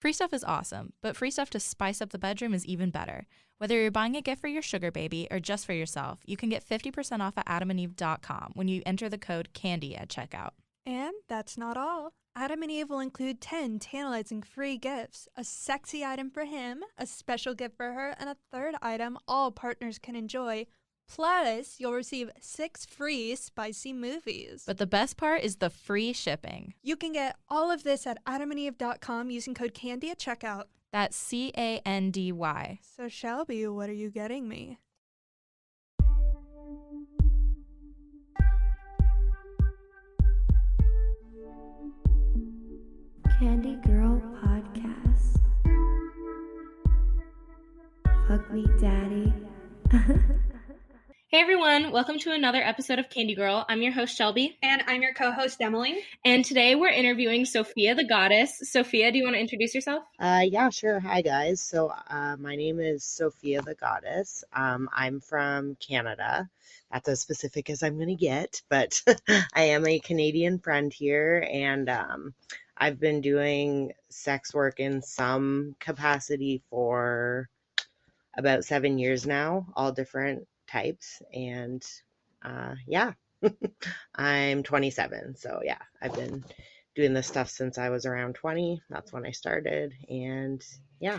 Free stuff is awesome, but free stuff to spice up the bedroom is even better. Whether you're buying a gift for your sugar baby or just for yourself, you can get 50% off at adamandeve.com when you enter the code CANDY at checkout. And that's not all. Adam and Eve will include 10 tantalizing free gifts, a sexy item for him, a special gift for her, and a third item all partners can enjoy. Plus, you'll receive 6 free spicy movies. But the best part is the free shipping. You can get all of this at adamandeve.com using code CANDY at checkout. That's CANDY. So Shelby, what are you getting me? Candy Girl Podcast. Fuck me, daddy. Hey everyone, welcome to another episode of Candy Girl. I'm your host Shelby. And I'm your co-host Emily. And today we're interviewing Sophia the Goddess. Sophia, do you want to introduce yourself? Yeah, sure. Hi guys. So my name is Sophia the Goddess. I'm from Canada. That's as specific as I'm going to get, but I am a Canadian friend here, and I've been doing sex work in some capacity for about 7 years now, all different types, and yeah. I'm 27, so yeah, I've been doing this stuff since I was around 20. That's when I started, and yeah.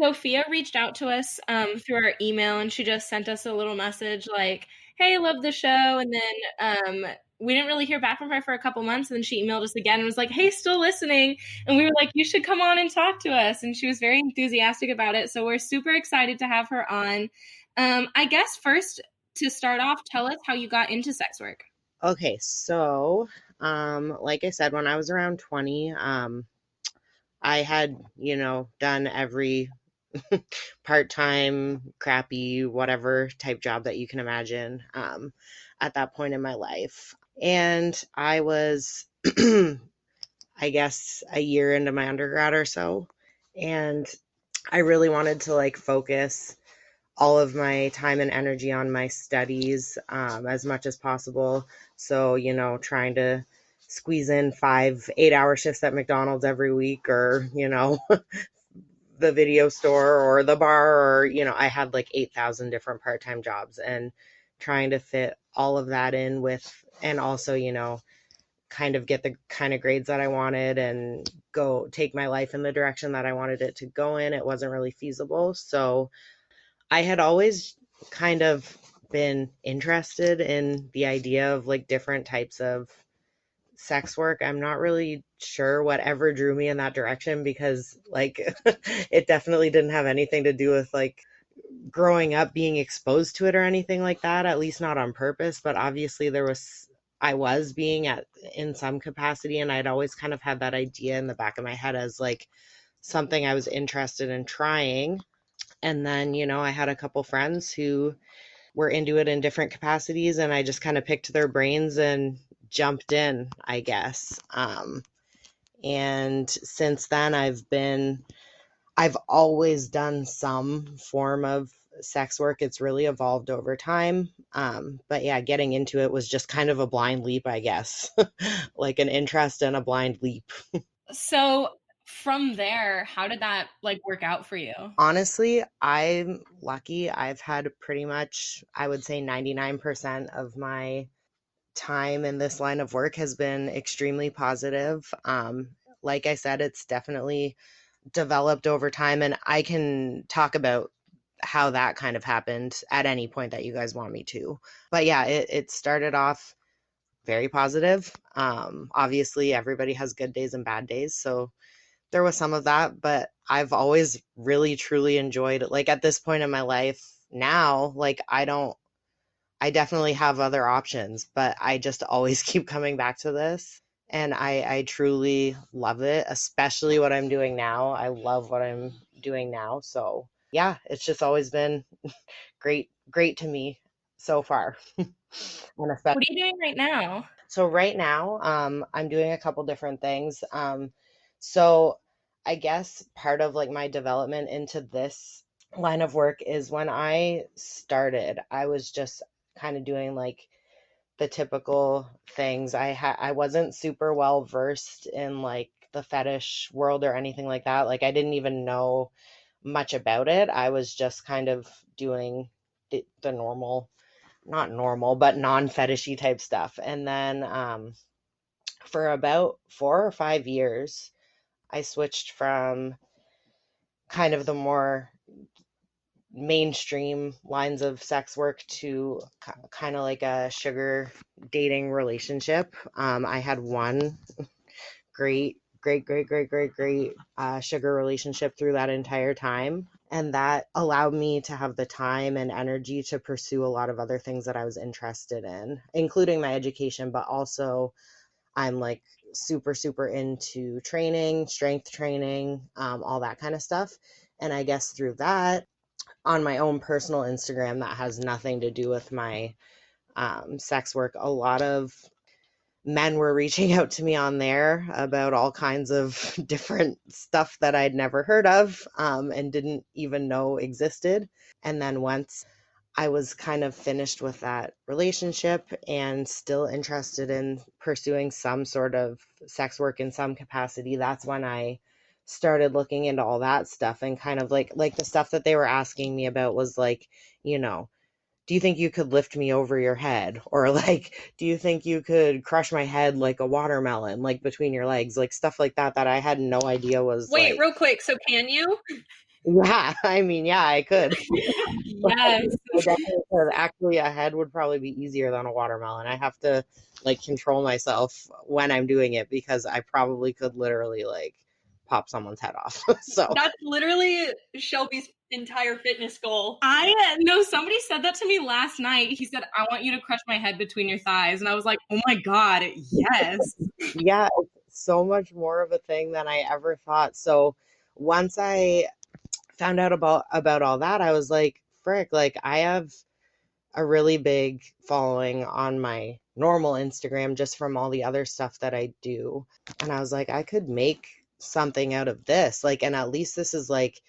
Sophia reached out to us through our email, and she just sent us a little message like, hey, I love the show, and then we didn't really hear back from her for a couple months, and then she emailed us again and was like, hey, still listening, and we were like, you should come on and talk to us, and she was very enthusiastic about it, so we're super excited to have her on. I guess first, to start off, tell us how you got into sex work. Okay, so like I said, when I was around 20, I had, done every part-time, crappy, whatever type job that you can imagine at that point in my life. And I was, I guess, a year into my undergrad or so, and I really wanted to focus all of my time and energy on my studies as much as possible. So, trying to squeeze in 5 8-hour shifts at McDonald's every week, or, the video store or the bar, or, I had 8,000 different part-time jobs, and trying to fit all of that in with, and also, kind of get the kind of grades that I wanted and go take my life in the direction that I wanted it to go in. It wasn't really feasible. So I had always kind of been interested in the idea of different types of sex work. I'm not really sure whatever drew me in that direction, because it definitely didn't have anything to do with growing up being exposed to it or anything like that, at least not on purpose. But obviously I was being in some capacity, and I'd always kind of had that idea in the back of my head as something I was interested in trying. And then, I had a couple friends who were into it in different capacities, and I just kind of picked their brains and jumped in, I guess. And since then I've always done some form of sex work. It's really evolved over time. But yeah, getting into it was just kind of a blind leap, I guess, like an interest and a blind leap. So from there, how did that work out for you? Honestly, I'm lucky. I've had pretty much, I would say 99% of my time in this line of work has been extremely positive. Like I said, it's definitely developed over time, and I can talk about how that kind of happened at any point that you guys want me to. But yeah, it started off very positive. Obviously, everybody has good days and bad days, so there was some of that, but I've always really truly enjoyed it. At this point in my life now, I definitely have other options, but I just always keep coming back to this, and I truly love it, especially what I'm doing now. I love what I'm doing now. So yeah, it's just always been great to me so far. What are you doing right now? So right now, I'm doing a couple different things. So I guess part of my development into this line of work is when I started, I was just kind of doing the typical things. I wasn't super well versed in the fetish world or anything like that. Like I didn't even know much about it. I was just kind of doing the normal, not normal, but non-fetishy type stuff. And then for about 4 or 5 years, I switched from kind of the more mainstream lines of sex work to kind of like a sugar dating relationship. I had one great sugar relationship through that entire time. And that allowed me to have the time and energy to pursue a lot of other things that I was interested in, including my education, but also I'm like super into training, strength training, all that kind of stuff. And I guess through that, on my own personal Instagram, that has nothing to do with my sex work, a lot of men were reaching out to me on there about all kinds of different stuff that I'd never heard of and didn't even know existed. And then once I was kind of finished with that relationship and still interested in pursuing some sort of sex work in some capacity, that's when I started looking into all that stuff. And kind of like the stuff that they were asking me about was like, you know, do you think you could lift me over your head? Or like, do you think you could crush my head like a watermelon, like between your legs? Like stuff like that I had no idea was Wait, like, real quick. So can you? yeah, I mean, yeah, I could. Yes. I definitely could. Actually, a head would probably be easier than a watermelon. I have to like control myself when I'm doing it because I probably could literally like pop someone's head off. So That's literally Shelby's entire fitness goal. I know somebody said that to me last night. He said, I want you to crush my head between your thighs. And I was like, oh my God, yes. yeah, it's so much more of a thing than I ever thought. So once I found out about all that, I was like, frick, like I have a really big following on my normal Instagram just from all the other stuff that I do. And I was like, I could make something out of this. Like, and at least this is like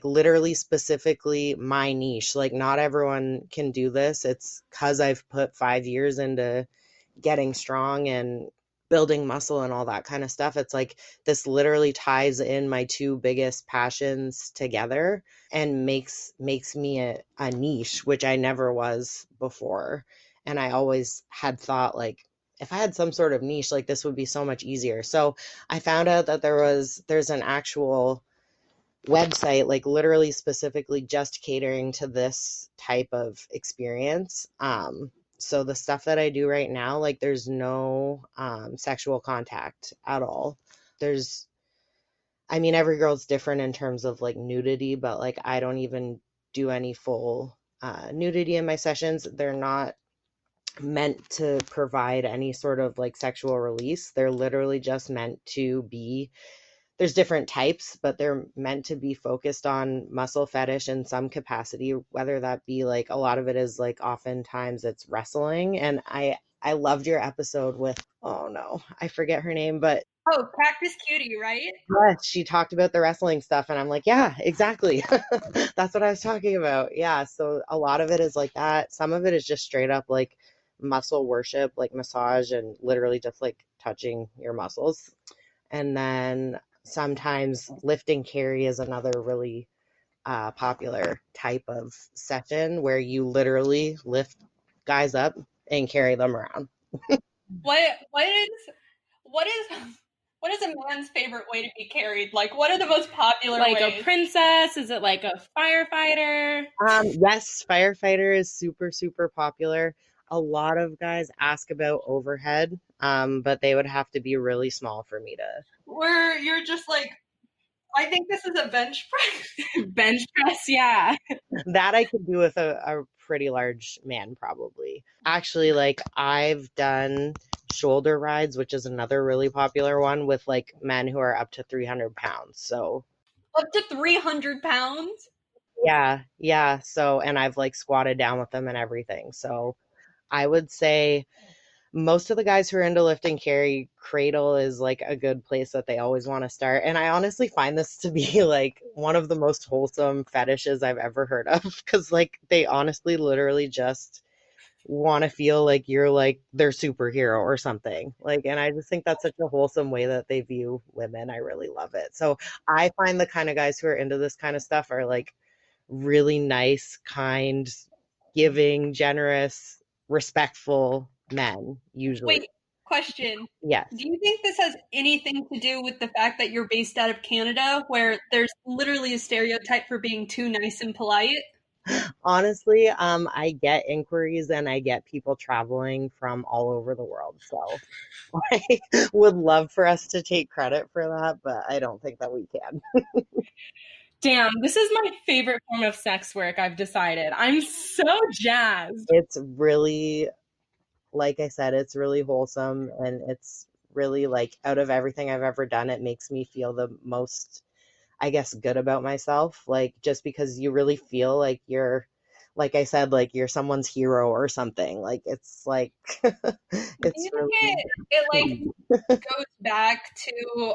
literally specifically my niche. Like not everyone can do this. It's because I've put 5 years into getting strong and building muscle and all that kind of stuff. It's like this literally ties in my two biggest passions together and makes me a niche, which I never was before. And I always had thought like if I had some sort of niche, like this would be so much easier. So I found out that there's an actual website, like literally specifically just catering to this type of experience. So the stuff that I do right now, like there's no sexual contact at all. I mean, every girl's different in terms of like nudity, but like I don't even do any full nudity in my sessions. They're not meant to provide any sort of like sexual release. They're literally just meant to be, there's different types, but they're meant to be focused on muscle fetish in some capacity, whether that be like a lot of it is like oftentimes it's wrestling. And I loved your episode with, oh no, I forget her name, but Oh, Cactus Cutie, right? yes, she talked about the wrestling stuff and I'm like, yeah, exactly. That's what I was talking about. Yeah, so a lot of it is like that. Some of it is just straight up like muscle worship, like massage and literally just like touching your muscles. And then sometimes lift and carry is another really popular type of session where you literally lift guys up and carry them around. What is a man's favorite way to be carried? Like, what are the most popular Like ways? a princess? Is it like a firefighter? Yes, firefighter is super popular. A lot of guys ask about overhead, but they would have to be really small for me to. Where you're just like, I think this is a bench press. Bench press, yeah. That I could do with a pretty large man, probably. Actually, like I've done shoulder rides, which is another really popular one with like men who are up to 300 pounds. So Up to 300 pounds? yeah. So, and I've like squatted down with them and everything. So I would say most of the guys who are into lift and carry, cradle is like a good place that they always want to start. And I honestly find this to be like one of the most wholesome fetishes I've ever heard of because like they honestly literally just want to feel like you're like their superhero or something. Like, and I just think that's such a wholesome way that they view women. I really love it. So I find the kind of guys who are into this kind of stuff are like really nice, kind, giving, generous, respectful men, usually. Wait, question. Yes. Do you think this has anything to do with the fact that you're based out of Canada, where there's literally a stereotype for being too nice and polite? Honestly, I get inquiries and I get people traveling from all over the world. So I would love for us to take credit for that, but I don't think that we can. Damn, this is my favorite form of sex work, I've decided. I'm so jazzed. It's really, like I said, it's really wholesome and it's really like out of everything I've ever done, it makes me feel the most, I guess, good about myself. Like just because you really feel like you're, like I said, like you're someone's hero or something. Like it's like, Do it's you think really, it like goes back to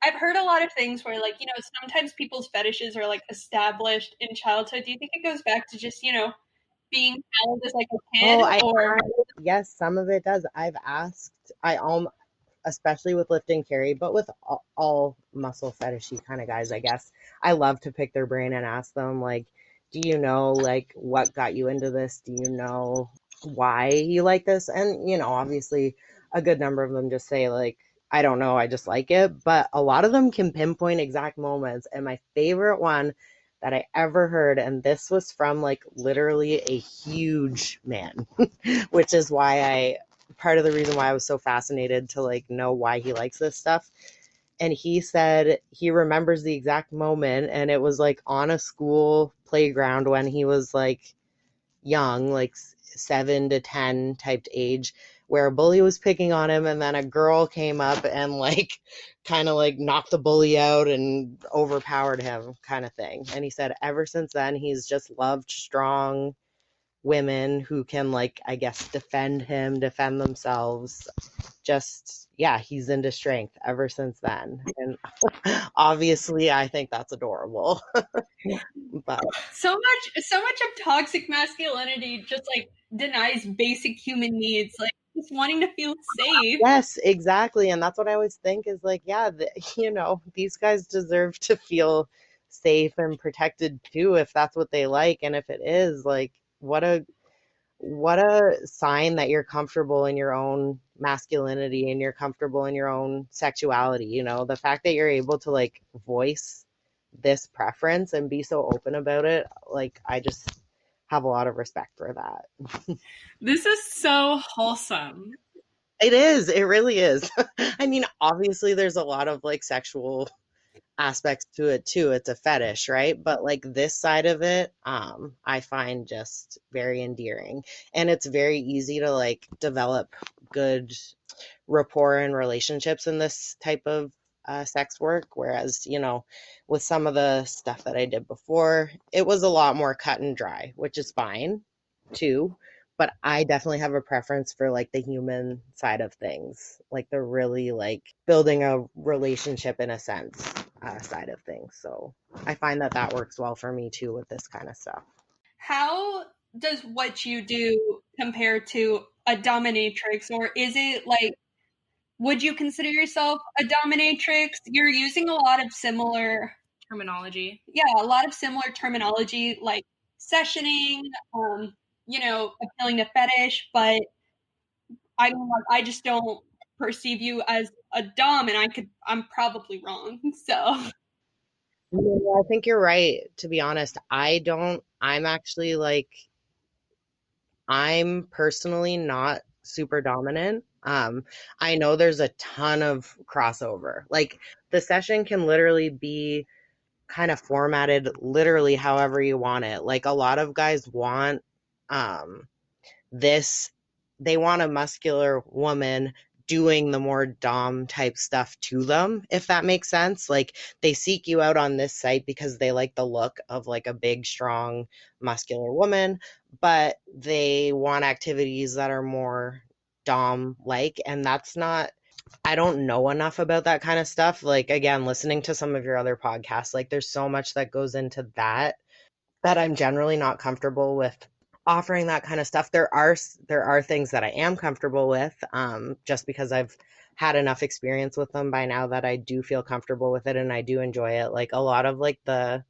I've heard a lot of things where like, sometimes people's fetishes are like established in childhood. Do you think it goes back to just, being held as like a kid oh, or yes, some of it does. I've asked, especially with lift and carry, but with all muscle fetishy kind of guys, I guess. I love to pick their brain and ask them, like, do you know, like, what got you into this? Do you know why you like this? And, obviously, a good number of them just say, like, I don't know, I just like it. But a lot of them can pinpoint exact moments. And my favorite one that I ever heard, and this was from, like, literally a huge man, which is why part of the reason why I was so fascinated to like know why he likes this stuff. And he said he remembers the exact moment and it was like on a school playground when he was like young, like 7 to 10 type age, where a bully was picking on him and then a girl came up and like kind of like knocked the bully out and overpowered him kind of thing. And he said ever since then he's just loved strong women who can like I guess defend themselves. Just yeah, he's into strength ever since then. And obviously I think that's adorable. But so much of toxic masculinity just like denies basic human needs, like just wanting to feel safe. yes, exactly. And that's what I always think is like, yeah, these guys deserve to feel safe and protected too, if that's what they like. And if it is, like, what a sign that you're comfortable in your own masculinity and you're comfortable in your own sexuality. The fact that you're able to like voice this preference and be so open about it, like I just have a lot of respect for that. This is so wholesome. It really is. I mean, obviously there's a lot of like sexual aspects to it too. It's a fetish, right? But like this side of it, I find just very endearing. And it's very easy to like develop good rapport and relationships in this type of sex work. Whereas, with some of the stuff that I did before, it was a lot more cut and dry, which is fine too. But I definitely have a preference for like the human side of things, like the really like building a relationship in a sense side of things. So I find that works well for me too with this kind of stuff. How does what you do compare to a dominatrix, or is it like, would you consider yourself a dominatrix? You're using a lot of similar Terminology. Yeah, a lot of similar terminology like sessioning, appealing to fetish, but I just don't perceive you as a dom, and I'm probably wrong. So I think you're right, to be honest. I'm personally not super dominant. I know there's a ton of crossover. Like the session can literally be kind of formatted literally however you want it. Like a lot of guys want um this they want a muscular woman doing the more dom type stuff to them, if that makes sense. Like they seek you out on this site because they like the look of like a big strong muscular woman, but they want activities that are more dom like. And that's not, I don't know enough about that kind of stuff. Like again, listening to some of your other podcasts, like there's so much that goes into that I'm generally not comfortable with offering that kind of stuff. There are things that I am comfortable with, just because I've had enough experience with them by now that I do feel comfortable with it and I do enjoy it. Like a lot of like the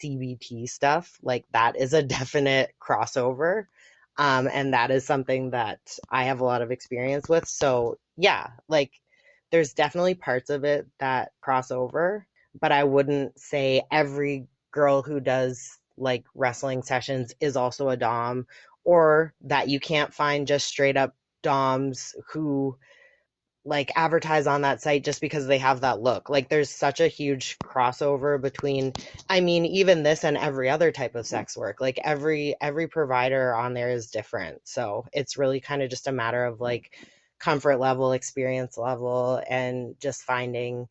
CBT stuff, like that is a definite crossover. And that is something that I have a lot of experience with. So yeah, like there's definitely parts of it that cross over, but I wouldn't say every girl who does like wrestling sessions is also a dom, or that you can't find just straight up doms who like advertise on that site just because they have that look. Like there's such a huge crossover between, I mean, even this and every other type of sex work. Like every provider on there is different. So it's really kind of just a matter of like comfort level, experience level, and just finding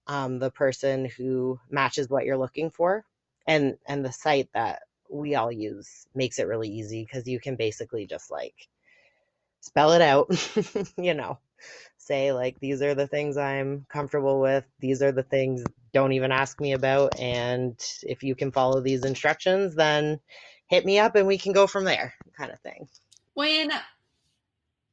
the person who matches what you're looking for. And the site that we all use makes it really easy because you can basically just like spell it out, you know, say like these are the things I'm comfortable with, these are the things don't even ask me about, and if you can follow these instructions then hit me up and we can go from there, kind of thing. When,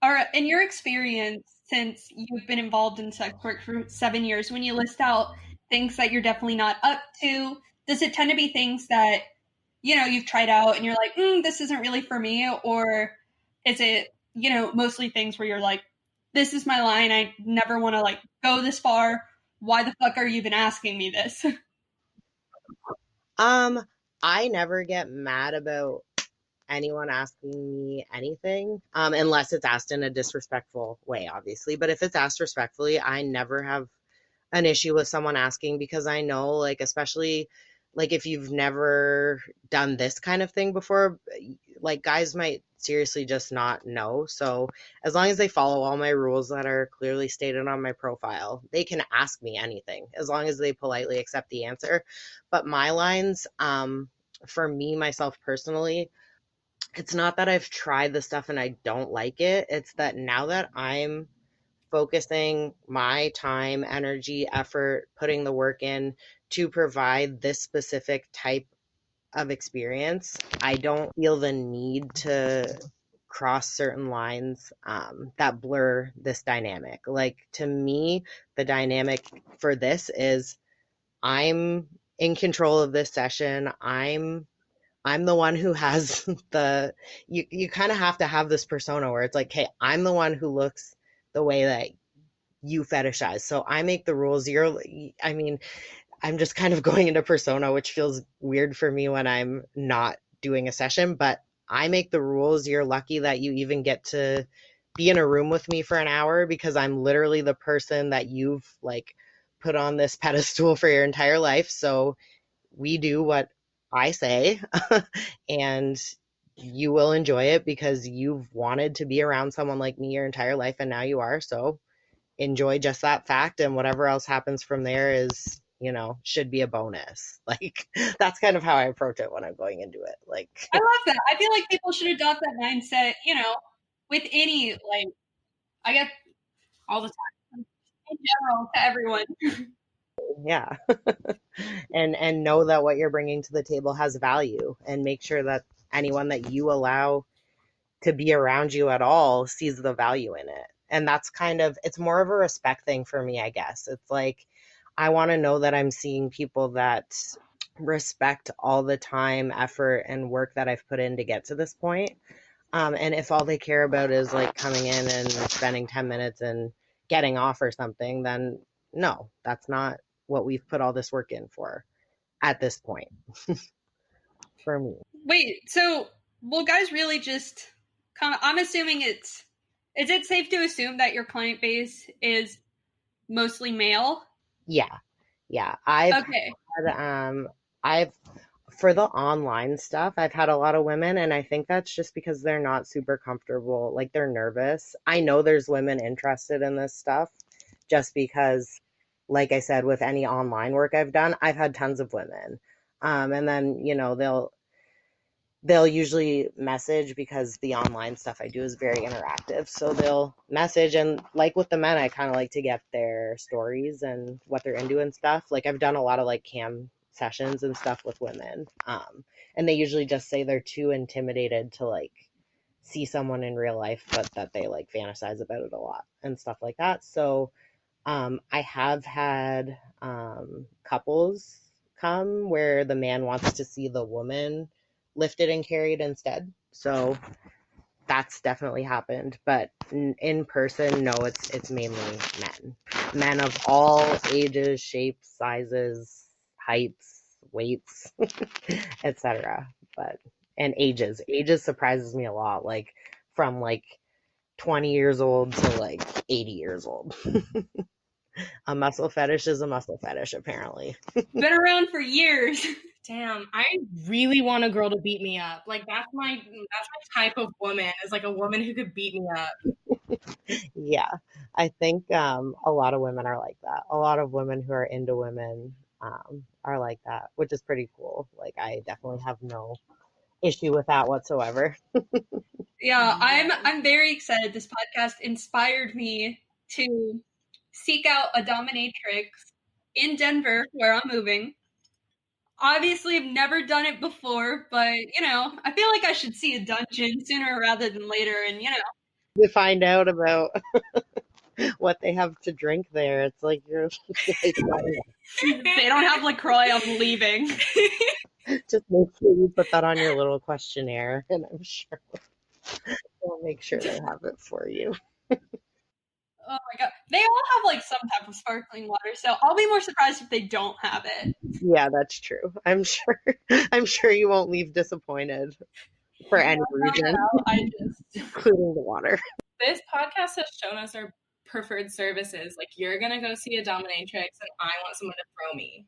or in your experience, since you've been involved in sex work for 7 years, when you list out things that you're definitely not up to, does it tend to be things that, you know, you've tried out and you're like, this isn't really for me? Or is it, you know, mostly things where you're like, this is my line, I never want to like go this far, why the fuck are you even asking me this? I never get mad about anyone asking me anything, unless it's asked in a disrespectful way, obviously. But if it's asked respectfully, I never have an issue with someone asking, because I know, like, especially like if you've never done this kind of thing before, like guys might seriously just not know. So as long as they follow all my rules that are clearly stated on my profile, they can ask me anything as long as they politely accept the answer. But my lines, for me, myself personally, it's not that I've tried the stuff and I don't like it. It's that now that I'm focusing my time, energy, effort, putting the work in to provide this specific type of experience, I don't feel the need to cross certain lines that blur this dynamic. Like to me, the dynamic for this is I'm in control of this session. I'm the one who has you kind of have to have this persona where it's like, hey, I'm the one who looks the way that you fetishize. So I make the rules. I mean, I'm just kind of going into persona, which feels weird for me when I'm not doing a session, but I make the rules. You're lucky that you even get to be in a room with me for an hour, because I'm literally the person that you've like put on this pedestal for your entire life. So we do what I say, and you will enjoy it because you've wanted to be around someone like me your entire life, and now you are. So enjoy just that fact, and whatever else happens from there is, you know, should be a bonus. Like that's kind of how I approach it when I'm going into it. Like I love that. I feel like people should adopt that mindset, you know, with any, like, I guess all the time, in general, to everyone. yeah. And know that what you're bringing to the table has value, and make sure that anyone that you allow to be around you at all sees the value in it. And that's kind of, it's more of a respect thing for me, I guess. It's like I want to know that I'm seeing people that respect all the time, effort, and work that I've put in to get to this point. And if all they care about is like coming in and spending 10 minutes and getting off or something, then no, that's not what we've put all this work in for at this point. For me. Wait, so will guys really just come? I'm assuming is it safe to assume that your client base is mostly male? Yeah. Yeah. I've Okay. had, I've, for the online stuff, I've had a lot of women, and I think that's just because they're not super comfortable. Like they're nervous. I know there's women interested in this stuff just because, like I said, with any online work I've done, I've had tons of women. And then, you know, they'll usually message, because the online stuff I do is very interactive. So they'll message, and like with the men, I kind of like to get their stories and what they're into and stuff. Like I've done a lot of like cam sessions and stuff with women. And they usually just say they're too intimidated to like see someone in real life, but that they like fantasize about it a lot and stuff like that. So I have had couples come where the man wants to see the woman lifted and carried instead. So that's definitely happened, but in person, no, it's mainly men of all ages, shapes, sizes, heights, weights, etc. But and ages surprises me a lot, like from like 20 years old to like 80 years old. A muscle fetish is a muscle fetish, apparently. Been around for years. Damn, I really want a girl to beat me up. Like that's my type of woman, is like a woman who could beat me up. Yeah, I think a lot of women are like that. A lot of women who are into women are like that, which is pretty cool. Like I definitely have no issue with that whatsoever. Yeah, I'm very excited. This podcast inspired me to seek out a dominatrix in Denver, where I'm moving. Obviously, I've never done it before, but you know, I feel like I should see a dungeon sooner rather than later, and you know, To find out about what they have to drink there, it's like you're like, they don't have LaCroix, I'm leaving. just make sure you put that on your little questionnaire, and I'm sure they'll make sure they have it for you. Oh my god, they all have like some type of sparkling water, so I'll be more surprised if they don't have it. Yeah, that's true. I'm sure you won't leave disappointed for any reason, including the water. This podcast has shown us our preferred services. Like you're gonna go see a dominatrix, and I want someone to throw me.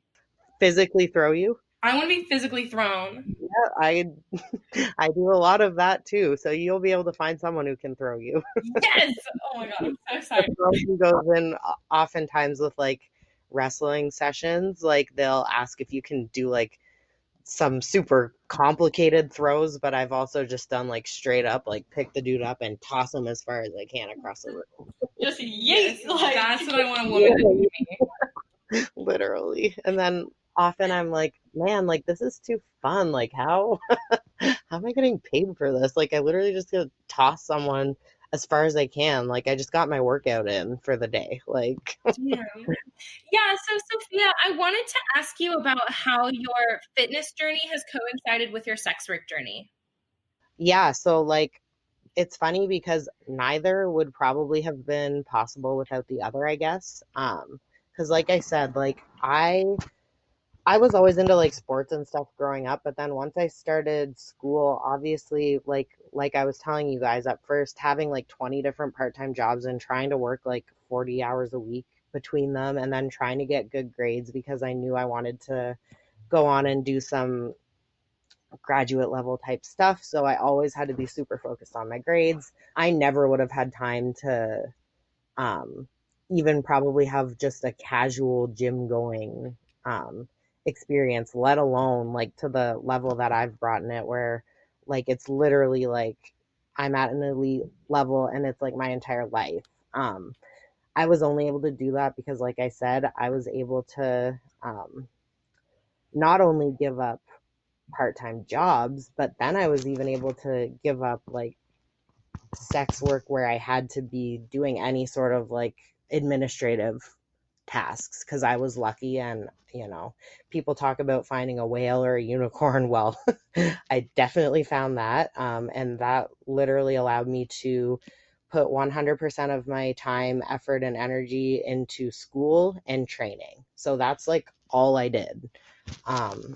Physically throw you? I want to be physically thrown. Yeah, I do a lot of that too. So you'll be able to find someone who can throw you. Yes! Oh my god, I'm so excited. Throwing goes in oftentimes with like wrestling sessions. Like they'll ask if you can do like some super complicated throws, but I've also just done like straight up, like pick the dude up and toss him as far as I can across the room. Just yeet! Yes, Like, that's what I want a woman to do to me. Literally. And then often I'm like, man, like this is too fun. Like how am I getting paid for this? Like I literally just gonna toss someone as far as I can. Like I just got my workout in for the day. Like Yeah. So Sophia, I wanted to ask you about how your fitness journey has coincided with your sex work journey. yeah, so like it's funny because neither would probably have been possible without the other, I guess. Because like I said, like I was always into like sports and stuff growing up, but then once I started school, obviously like I was telling you guys at first, having like 20 different part-time jobs and trying to work like 40 hours a week between them, and then trying to get good grades because I knew I wanted to go on and do some graduate level type stuff. So I always had to be super focused on my grades. I never would have had time to even probably have just a casual gym going experience, let alone like to the level that I've brought in it, where like it's literally like I'm at an elite level and it's like my entire life. I was only able to do that because, like I said, I was able to not only give up part-time jobs, but then I was even able to give up like sex work where I had to be doing any sort of like administrative tasks because I was lucky. And you know, people talk about finding a whale or a unicorn. Well, I definitely found that, and that literally allowed me to put 100% of my time, effort, and energy into school and training. So that's like all I did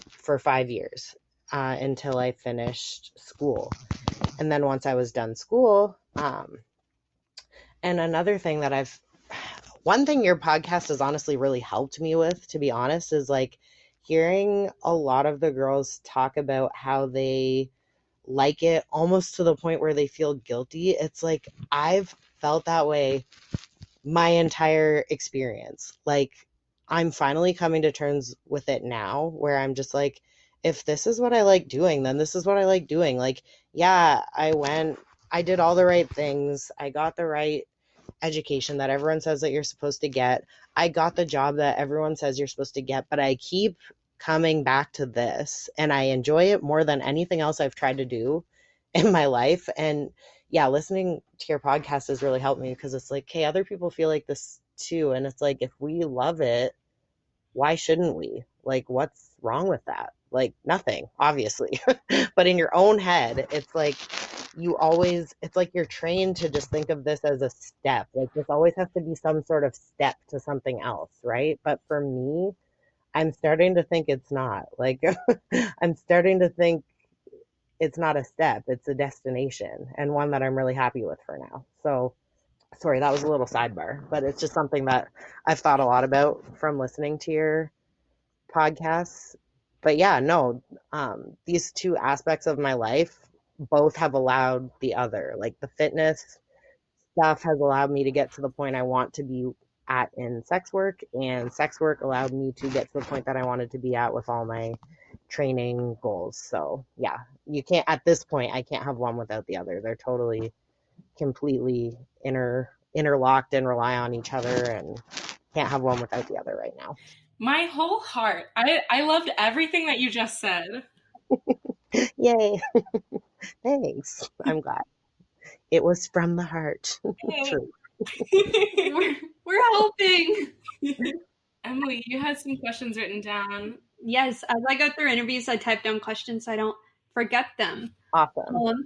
for 5 years until I finished school. And then once I was done school, and another thing that one thing your podcast has honestly really helped me with, to be honest, is like hearing a lot of the girls talk about how they like it almost to the point where they feel guilty. It's like I've felt that way my entire experience. Like I'm finally coming to terms with it now, where I'm just like, if this is what I like doing, then this is what I like doing. Like, yeah, I did all the right things. I got the right education that everyone says that you're supposed to get. I got the job that everyone says you're supposed to get, but I keep coming back to this, and I enjoy it more than anything else I've tried to do in my life. And yeah, listening to your podcast has really helped me, because it's like, hey, other people feel like this too. And it's like, if we love it, why shouldn't we? Like, what's wrong with that? Like, nothing, obviously. But in your own head, it's like it's like you're trained to just think of this as a step. Like, this always has to be some sort of step to something else, right? But for me, I'm starting to think it's not. Like, I'm starting to think it's not a step, it's a destination, and one that I'm really happy with for now. So, sorry, that was a little sidebar, but it's just something that I've thought a lot about from listening to your podcasts. But yeah, no, these two aspects of my life both have allowed the other. Like, the fitness stuff has allowed me to get to the point I want to be at in sex work, and sex work allowed me to get to the point that I wanted to be at with all my training goals. So yeah, you can't, at this point, I can't have one without the other. They're totally, completely interlocked and rely on each other, and can't have one without the other right now. My whole heart. I loved everything that you just said. Yay. Thanks. I'm glad. It was from the heart. True. We're helping. Emily, you had some questions written down. Yes, as I go through interviews, I type down questions so I don't forget them. Awesome.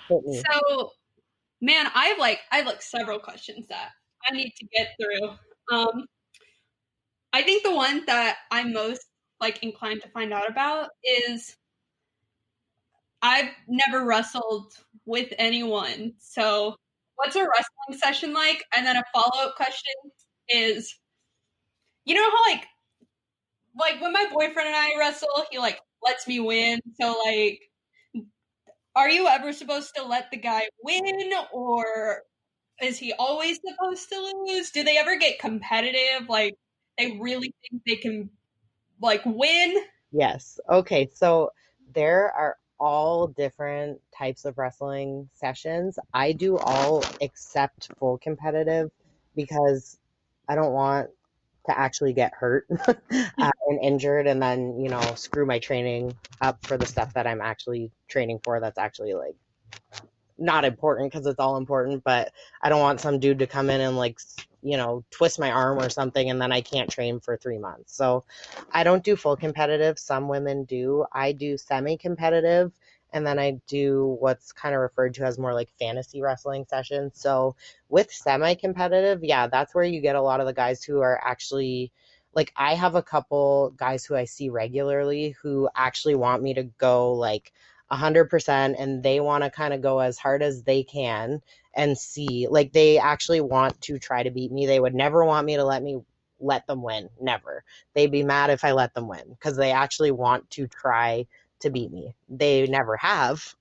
Hit me. So, man, I have like several questions that I need to get through. I think the one that I'm most like inclined to find out about is, I've never wrestled with anyone. So, what's a wrestling session like? And then a follow-up question is, you know how like when my boyfriend and I wrestle, he like lets me win. So like, are you ever supposed to let the guy win, or is he always supposed to lose? Do they ever get competitive? Like, they really think they can like win? Yes. Okay. So there are all different types of wrestling sessions. I do all except full competitive, because I don't want to actually get hurt and injured, and then, screw my training up for the stuff that I'm actually training for, that's actually like not important, because it's all important. But I don't want some dude to come in and like, twist my arm or something, and then I can't train for 3 months. So I don't do full competitive. Some women do. I do semi-competitive, and then I do what's kind of referred to as more like fantasy wrestling sessions. So with semi-competitive, yeah, that's where you get a lot of the guys who are actually, like, I have a couple guys who I see regularly who actually want me to go like 100%, and they want to kind of go as hard as they can and see, like, they actually want to try to beat me. They would never want me to let them win. Never. They'd be mad if I let them win, because they actually want to try to beat me. They never have,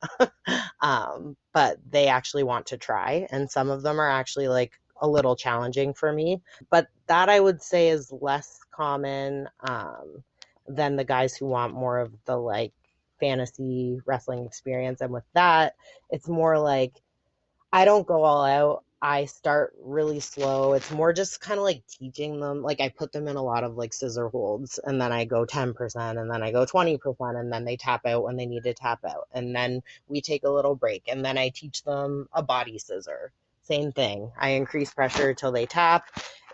but they actually want to try. And some of them are actually like a little challenging for me, but that I would say is less common than the guys who want more of the like fantasy wrestling experience. And with that, it's more like, I don't go all out. I start really slow. It's more just kind of like teaching them. Like, I put them in a lot of like scissor holds, and then I go 10%, and then I go 20%, and then they tap out when they need to tap out. And then we take a little break, and then I teach them a body scissor. Same thing. I increase pressure till they tap.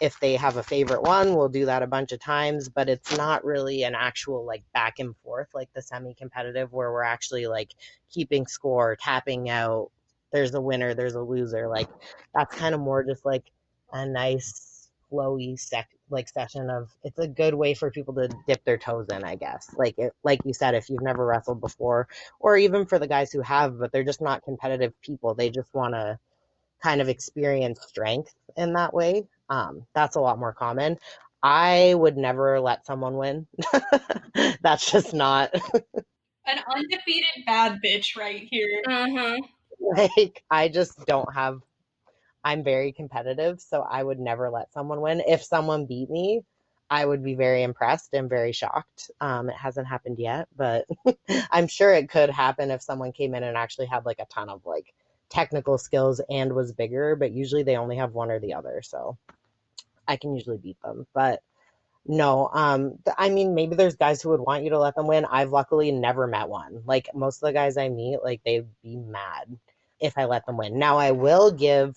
If they have a favorite one, we'll do that a bunch of times, but it's not really an actual like back and forth like the semi-competitive, where we're actually like keeping score, tapping out. There's a winner, there's a loser. Like, that's kind of more just like a nice flowy session of, it's a good way for people to dip their toes in, I guess. Like you said, if you've never wrestled before, or even for the guys who have, but they're just not competitive people, they just want to kind of experience strength in that way. That's a lot more common. I would never let someone win. That's just not An undefeated bad bitch right here. like, I just don't have, I'm very competitive, so I would never let someone win. If someone beat me, I would be very impressed and very shocked. It hasn't happened yet, but I'm sure it could happen if someone came in and actually had like a ton of like technical skills and was bigger, but usually they only have one or the other, so I can usually beat them. But No, I mean, maybe there's guys who would want you to let them win. I've luckily never met one. Like most of the guys I meet, like they'd be mad if I let them win. Now I will give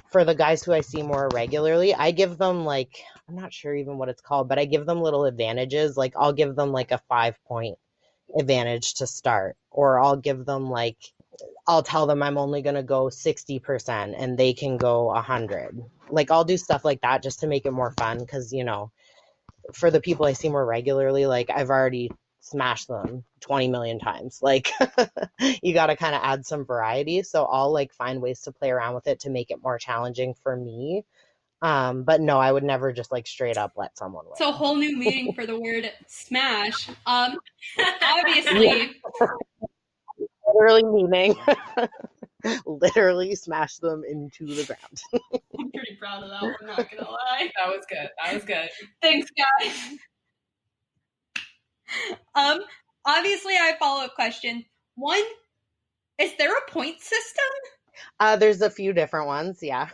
for the guys who I see more regularly, I give them like, I'm not sure even what it's called, but I give them little advantages. Like I'll give them like a 5 point advantage to start, or I'll give them like, I'll tell them I'm only going to go 60% and they can go 100. Like I'll do stuff like that just to make it more fun. Cause for the people I see more regularly, like I've already smashed them 20 million times. Like you got to kind of add some variety. So I'll like find ways to play around with it to make it more challenging for me. But no, I would never just like straight up let someone win. It's a whole new meaning for the word smash. Obviously, Literally meaning literally smash them into the ground. I'm pretty proud of that one, not gonna lie. That was good. That was good. Thanks, guys. Obviously, I have a follow-up question. One, is there a point system? There's a few different ones, yeah.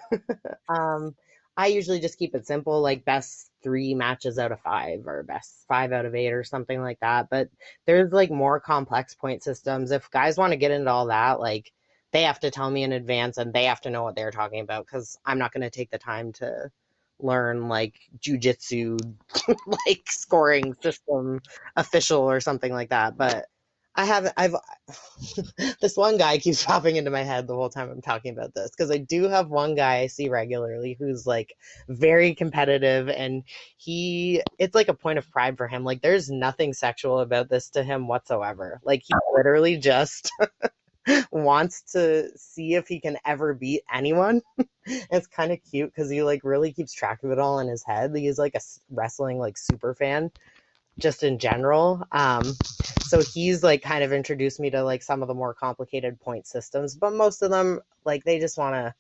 I usually just keep it simple, like best 3 matches out of 5 or best 5 out of 8 or something like that. But there's like more complex point systems. If guys want to get into all that, like they have to tell me in advance and they have to know what they're talking about because I'm not going to take the time to learn like jujitsu, like scoring system official or something like that. But I've this one guy keeps popping into my head the whole time I'm talking about this because I do have one guy I see regularly who's like very competitive and it's like a point of pride for him. Like there's nothing sexual about this to him whatsoever. Like he literally just wants to see if he can ever beat anyone. It's kind of cute because he like really keeps track of it all in his head. He's like a wrestling like super fan just in general. So he's like kind of introduced me to like some of the more complicated point systems, but most of them like they just want to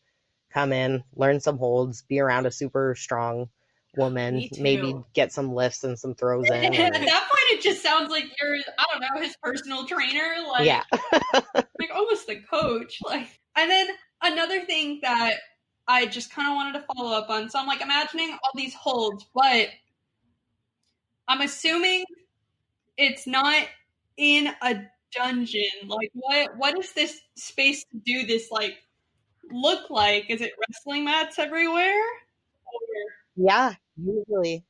come in, learn some holds, be around a super strong woman, maybe get some lifts and some throws in. At that point, it just sounds like you're, I don't know, his personal trainer, like, yeah. like almost the coach. Like, and then another thing that I just kind of wanted to follow up on. So I'm like imagining all these holds, but I'm assuming it's not in a dungeon. Like, what does this space to do this like look like? Is it wrestling mats everywhere? Yeah, usually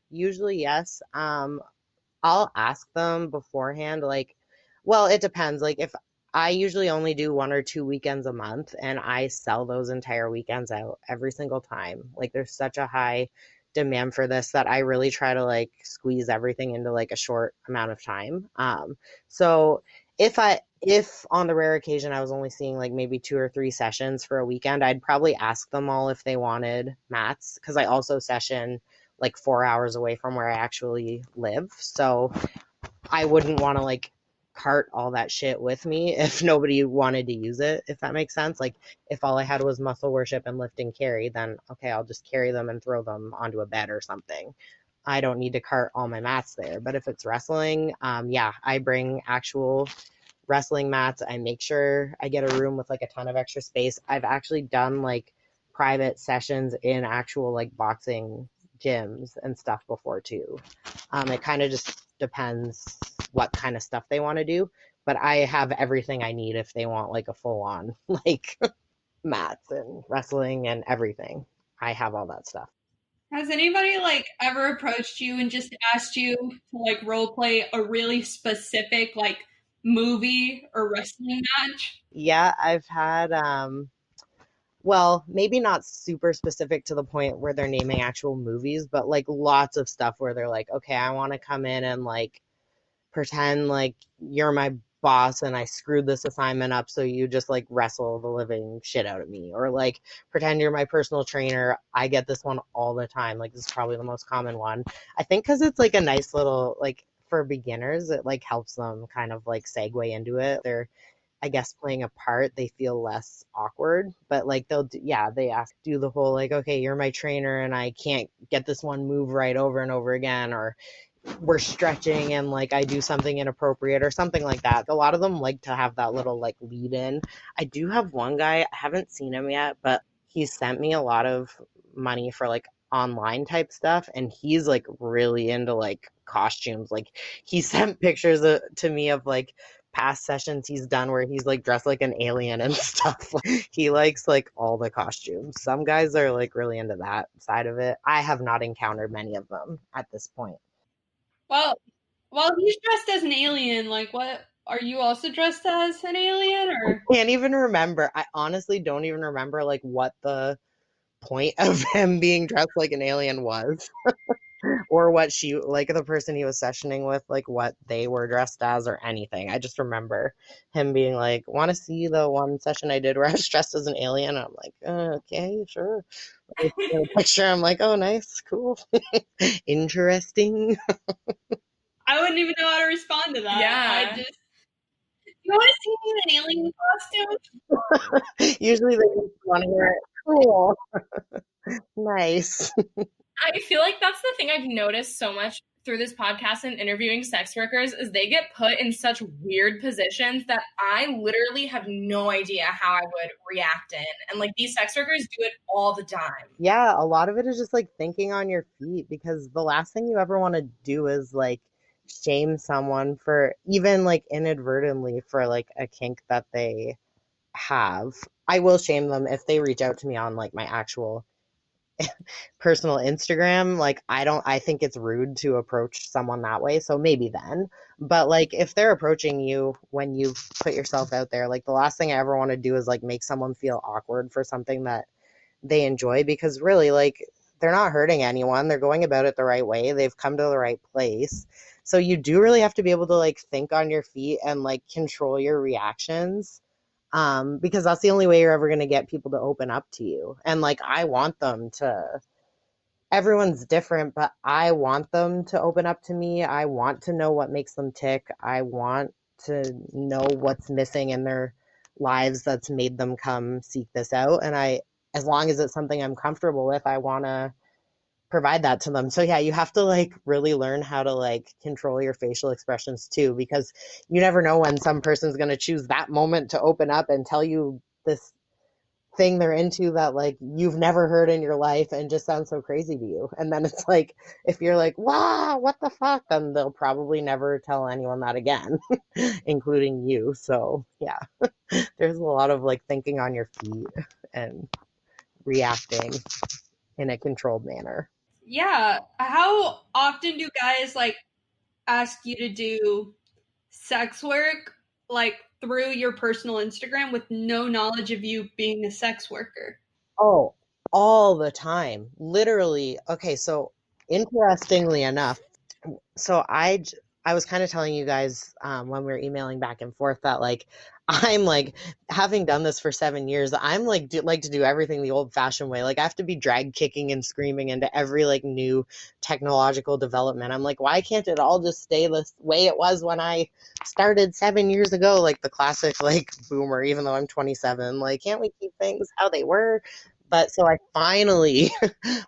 yes. I'll ask them beforehand, like, well, it depends. Like if I usually only do 1 or 2 weekends a month and I sell those entire weekends out every single time. Like there's such a high demand for this that I really try to like squeeze everything into like a short amount of time. So if on the rare occasion I was only seeing like maybe 2 or 3 sessions for a weekend, I'd probably ask them all if they wanted mats because I also session like 4 hours away from where I actually live. So I wouldn't want to like cart all that shit with me if nobody wanted to use it, if that makes sense. Like if all I had was muscle worship and lift and carry, then okay, I'll just carry them and throw them onto a bed or something. I don't need to cart all my mats there. But if it's wrestling, yeah, I bring actual wrestling mats. I make sure I get a room with like a ton of extra space. I've actually done like private sessions in actual like boxing gyms and stuff before too. It kind of just depends what kind of stuff they want to do, but I have everything I need if they want like a full on like mats and wrestling and everything. I have all that stuff. Has anybody like ever approached you and just asked you to like role play a really specific like movie or wrestling match? Yeah, I've had well, maybe not super specific to the point where they're naming actual movies, but like lots of stuff where they're like, okay, I want to come in and like pretend like you're my boss and I screwed this assignment up, so you just like wrestle the living shit out of me, or like pretend you're my personal trainer. I get this one all the time. Like this is probably the most common one. I think because it's like a nice little like for beginners, it like helps them kind of like segue into it. They're I guess playing a part, they feel less awkward, but like they ask, do the whole like, okay, you're my trainer and I can't get this one move right over and over again, or we're stretching and like I do something inappropriate or something like that. A lot of them like to have that little like lead in. I do have one guy, I haven't seen him yet, but he sent me a lot of money for like online type stuff, and he's like really into like costumes. Like he sent pictures to me of like past sessions he's done where he's like dressed like an alien and stuff. He likes like all the costumes. Some guys are like really into that side of it. I have not encountered many of them at this point. Well, he's dressed as an alien. Like, what are you also dressed as an alien, or? Can't even remember. I honestly don't even remember like what the point of him being dressed like an alien was. Or what she, like the person he was sessioning with, like what they were dressed as or anything. I just remember him being like, want to see the one session I did where I was dressed as an alien? I'm like, okay, sure. Like, picture, I'm like, oh, nice, cool, interesting. I wouldn't even know how to respond to that. Yeah. You want to see me in an alien costume? Usually they just want to hear it. Cool. Nice. I feel like that's the thing I've noticed so much through this podcast and interviewing sex workers is they get put in such weird positions that I literally have no idea how I would react in. And like these sex workers do it all the time. Yeah, a lot of it is just like thinking on your feet, because the last thing you ever want to do is like shame someone for even like inadvertently for like a kink that they have. I will shame them if they reach out to me on like my actual personal Instagram. Like I think it's rude to approach someone that way, so maybe then. But like if they're approaching you when you put yourself out there, like the last thing I ever want to do is like make someone feel awkward for something that they enjoy, because really like they're not hurting anyone. They're going about it the right way. They've come to the right place. So you do really have to be able to like think on your feet and like control your reactions, because that's the only way you're ever going to get people to open up to you. And like I want them to, everyone's different, but I want them to open up to me. I want to know what makes them tick. I want to know what's missing in their lives that's made them come seek this out. And as long as it's something I'm comfortable with, I want to provide that to them. So yeah, you have to like really learn how to like control your facial expressions too, because you never know when some person's going to choose that moment to open up and tell you this thing they're into that like you've never heard in your life and just sounds so crazy to you. And then it's like, if you're like, wow, what the fuck, then they'll probably never tell anyone that again, including you. So yeah, there's a lot of like thinking on your feet and reacting in a controlled manner. Yeah. How often do guys like ask you to do sex work like through your personal Instagram with no knowledge of you being a sex worker? Oh, all the time. Literally. Okay, so interestingly enough, so I was kind of telling you guys when we were emailing back and forth that like I'm like, having done this for 7 years, I'm like like to do everything the old fashioned way. Like I have to be drag kicking and screaming into every like new technological development. I'm like, why can't it all just stay the way it was when I started 7 years ago? Like the classic like boomer, even though I'm 27. Like, can't we keep things how they were? But so I finally,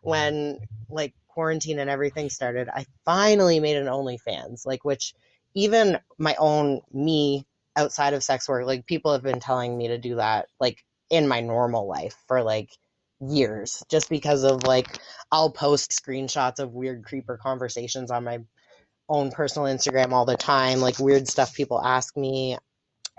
when like quarantine and everything started, I finally made an OnlyFans, like, which even my own me outside of sex work, like people have been telling me to do that like in my normal life for like years, just because of like I'll post screenshots of weird creeper conversations on my own personal Instagram all the time, like weird stuff people ask me,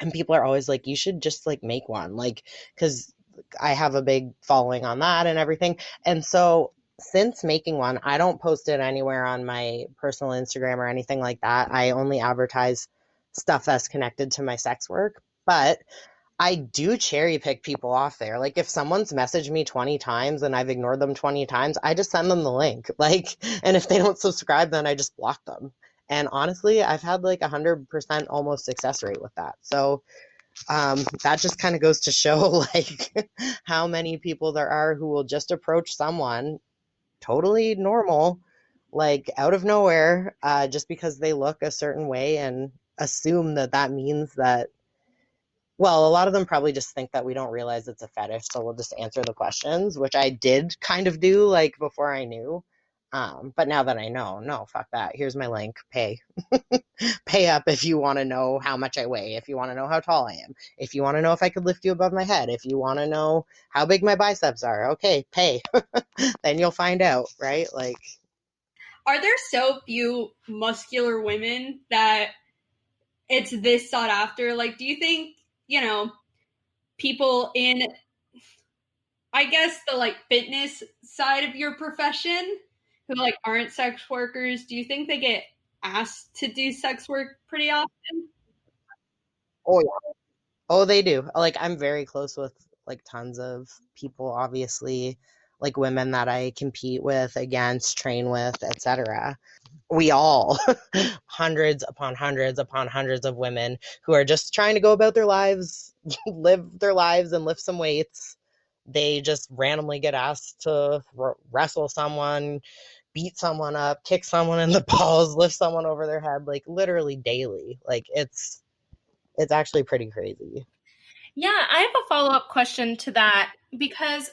and people are always like, you should just like make one, like, because I have a big following on that and everything. And so since making one, I don't post it anywhere on my personal Instagram or anything like that. I only advertise stuff that's connected to my sex work, but I do cherry pick people off there. Like if someone's messaged me 20 times and I've ignored them 20 times, I just send them the link. Like, and if they don't subscribe, then I just block them. And honestly, I've had like 100% almost success rate with that. So that just kind of goes to show like how many people there are who will just approach someone totally normal, like out of nowhere, just because they look a certain way and assume that that means that, well, a lot of them probably just think that we don't realize it's a fetish, so we'll just answer the questions, which I did kind of do like before I knew. But now that I know, no, fuck that. Here's my link. Pay. Pay up if you want to know how much I weigh, if you want to know how tall I am, if you want to know if I could lift you above my head, if you want to know how big my biceps are. Okay, pay. Then you'll find out, right? Like, Are there so few muscular women that it's this sought after? Like, do you think, people in, I guess, the like fitness side of your profession who like aren't sex workers, do you think they get asked to do sex work pretty often? oh yeah. Oh, they do. Like, I'm very close with like tons of people, obviously, like women that I compete with, against, train with, etc. We all, hundreds upon hundreds of women who are just trying to go about their lives, live their lives, and lift some weights. They just randomly get asked to wrestle someone, beat someone up, kick someone in the balls, lift someone over their head, like literally daily. Like it's actually pretty crazy. Yeah, I have a follow-up question to that because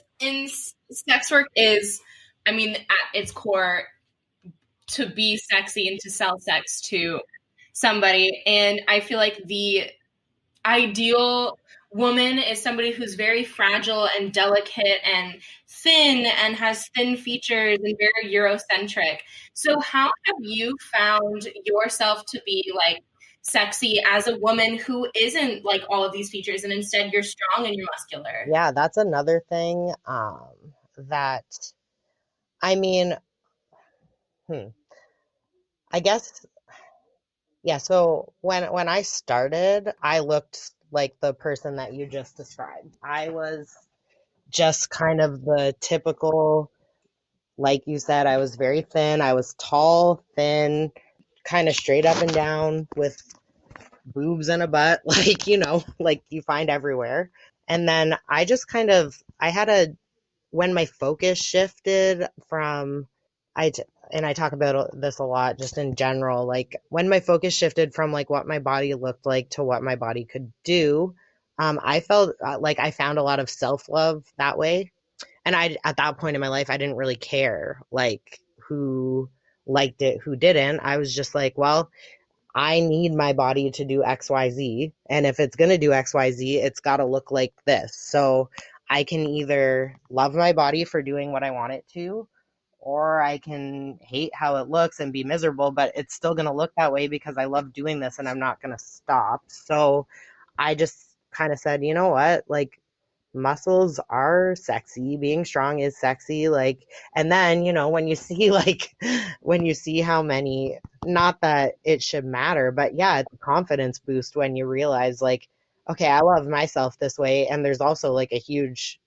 sex work is, I mean, at its core, to be sexy and to sell sex to somebody. And I feel like the ideal woman is somebody who's very fragile and delicate and thin and has thin features and very Eurocentric. So how have you found yourself to be like sexy as a woman who isn't like all of these features and instead you're strong and you're muscular? Yeah, that's another thing that I mean, I guess yeah, so when I started, I looked like the person that you just described. I was just kind of the typical, like you said, I was very thin. I was tall, thin, kind of straight up and down with boobs and a butt, like, like you find everywhere. And then I just kind of, I had a, when my focus shifted from, and I talk about this a lot just in general, like when my focus shifted from like what my body looked like to what my body could do, I felt like I found a lot of self-love that way. And at that point in my life, I didn't really care like who liked it, who didn't. I was just like, well, I need my body to do XYZ. And if it's going to do XYZ, it's got to look like this. So I can either love my body for doing what I want it to, or I can hate how it looks and be miserable, but it's still going to look that way because I love doing this and I'm not going to stop. So I just kind of said, you know what? Like, muscles are sexy, being strong is sexy, like, and then when you see like when you see how many, not that it should matter, but yeah, it's a confidence boost when you realize like, okay, I love myself this way, and there's also like a huge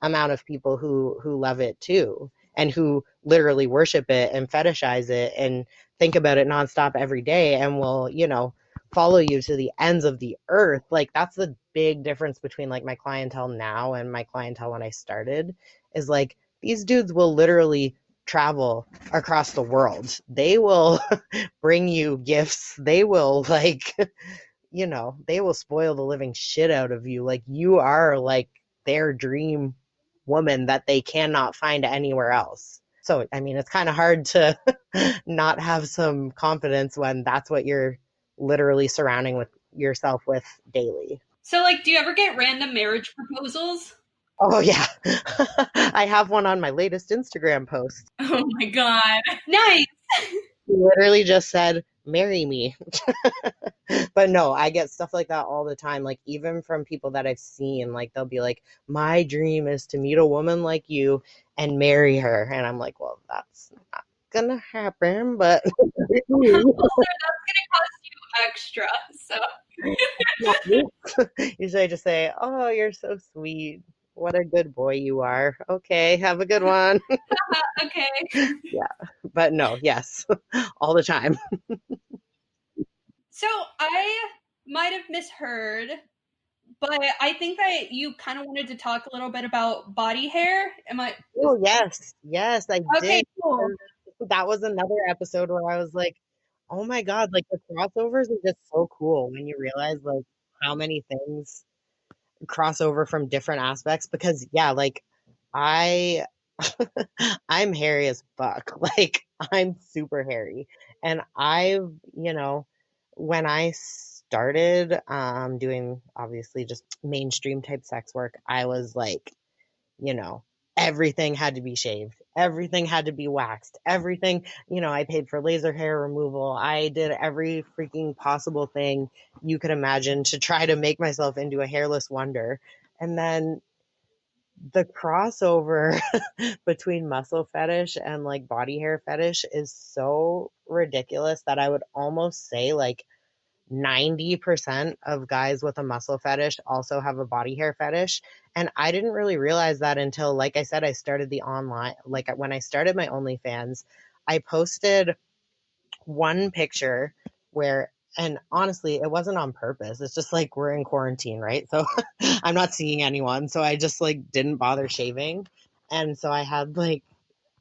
amount of people who love it too, and who literally worship it and fetishize it and think about it nonstop every day, and will follow you to the ends of the earth. Like, that's the big difference between like my clientele now and my clientele when I started, is like these dudes will literally travel across the world. They will bring you gifts. They will like, they will spoil the living shit out of you. Like, you are like their dream woman that they cannot find anywhere else. So, I mean, it's kind of hard to not have some confidence when that's what you're literally surrounding with yourself with daily. So, like, do you ever get random marriage proposals? Oh yeah. I have one on my latest Instagram post. Oh my God. Nice. He literally just said, marry me. But no, I get stuff like that all the time. Like, even from people that I've seen, like they'll be like, my dream is to meet a woman like you and marry her. And I'm like, well, that's not gonna happen, but Also, that's gonna cost you extra. So usually I just say, oh, you're so sweet. What a good boy you are. Okay, have a good one. okay. Yeah, but no, yes, all the time. So I might have misheard, but I think that you kind of wanted to talk a little bit about body hair. Am I? Oh, yes, I Okay, did. cool. That was another episode where I was like, oh my God, like the crossovers are just so cool when you realize like how many things cross over from different aspects. Because yeah, like I I'm hairy as fuck. Like, I'm super hairy. And when I started doing obviously just mainstream type sex work, I was like, you know, everything had to be shaved, everything had to be waxed, everything, I paid for laser hair removal. I did every freaking possible thing you could imagine to try to make myself into a hairless wonder. And then the crossover between muscle fetish and like body hair fetish is so ridiculous that I would almost say like 90% of guys with a muscle fetish also have a body hair fetish. And I didn't really realize that until, like I said, I started the online, like when I started my OnlyFans, I posted one picture where, and honestly, it wasn't on purpose. It's just like we're in quarantine, right? So I'm not seeing anyone. So I just like didn't bother shaving. And so I had like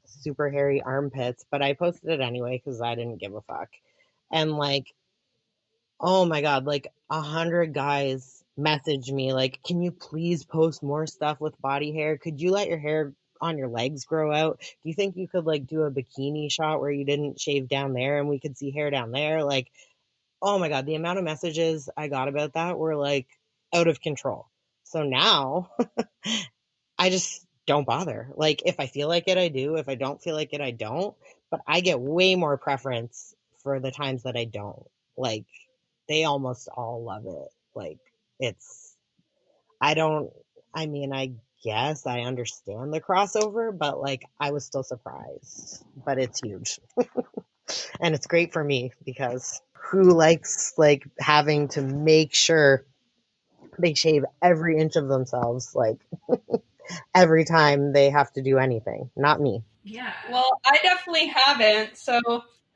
super hairy armpits, but I posted it anyway because I didn't give a fuck. And like, oh my God, like 100 guys message me like, can you please post more stuff with body hair? Could you let your hair on your legs grow out? Do you think you could like do a bikini shot where you didn't shave down there and we could see hair down there? Like, oh my God, the amount of messages I got about that were like out of control. So now I just don't bother. Like, if I feel like it, I do. If I don't feel like it, I don't. But I get way more preference for the times that I don't. Like, they almost all love it. Like, it's, I don't, I mean, I guess I understand the crossover, but like, I was still surprised. But it's huge. And it's great for me because who likes like having to make sure they shave every inch of themselves, like every time they have to do anything? Not me. Yeah. Well, I definitely haven't. So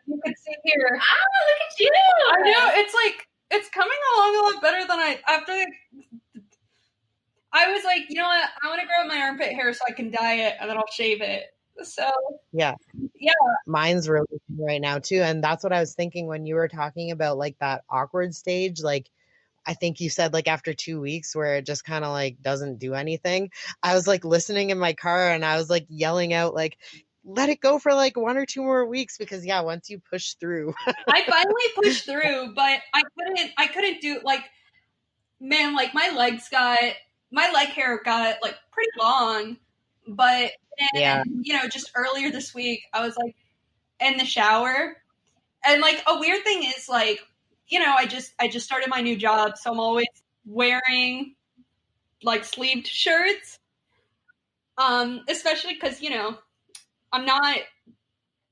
you can see here. Look at you. I know it's coming along a lot better than I was like, you know what? I want to grow out my armpit hair so I can dye it and then I'll shave it. So Yeah. Yeah. Mine's really thin right now too. And that's what I was thinking when you were talking about like that awkward stage. Like, I think you said like after 2 weeks where it just kind of like doesn't do anything. I was like listening in my car and I was like yelling out like, let it go for like 1 or 2 more weeks because yeah, once you push through. I finally pushed through, but I couldn't do like, man, like my leg hair got like pretty long, but then, Yeah. just earlier this week I was like in the shower, and like a weird thing is like, I just started my new job, so I'm always wearing like sleeved shirts, especially because I'm not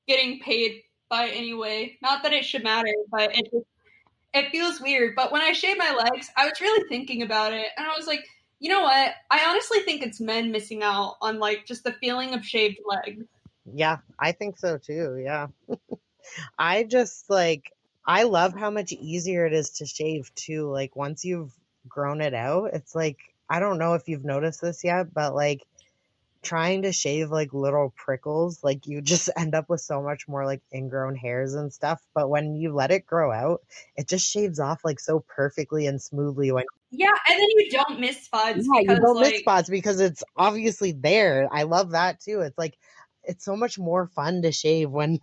getting paid by any way. Not that it should matter, but it feels weird. But when I shave my legs, I was really thinking about it, and I was like, you know what? I honestly think it's men missing out on like just the feeling of shaved legs. Yeah, I think so too. Yeah. I just like, I love how much easier it is to shave too. Like, once you've grown it out, it's like, I don't know if you've noticed this yet, but like trying to shave like little prickles, like you just end up with so much more like ingrown hairs and stuff. But when you let it grow out, it just shaves off like so perfectly and smoothly. Yeah, and then you don't miss spots Yeah, you because don't miss like spots because it's obviously there. I love that too. It's like, it's so much more fun to shave when